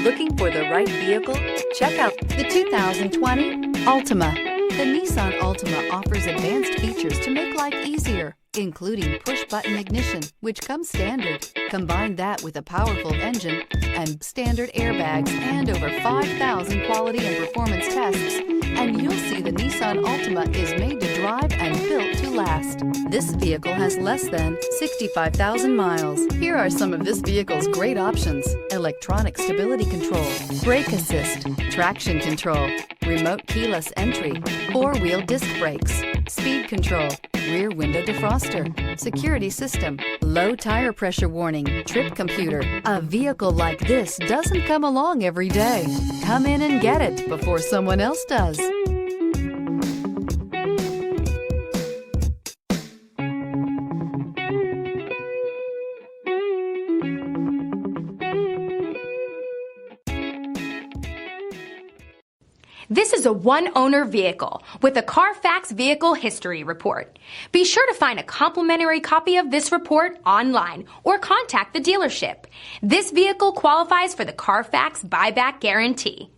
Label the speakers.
Speaker 1: Looking for the right vehicle? Check out the 2020 Altima. The Nissan Altima offers advanced features to make life easier, including push-button ignition, which comes standard. Combine that with a powerful engine and standard airbags and over 5,000 quality and performance tests, and you'll see the Nissan Altima is made to drive and built to last. This vehicle has less than 65,000 miles. Here are some of this vehicle's great options: electronic stability control, brake assist, traction control, remote keyless entry, four-wheel disc brakes, speed control, rear window defroster, security system, low tire pressure warning, trip computer. A vehicle like this doesn't come along every day. Come in and get it before someone else does.
Speaker 2: This is a one-owner vehicle with a Carfax Vehicle History Report. Be sure to find a complimentary copy of this report online or contact the dealership. This vehicle qualifies for the Carfax Buyback Guarantee.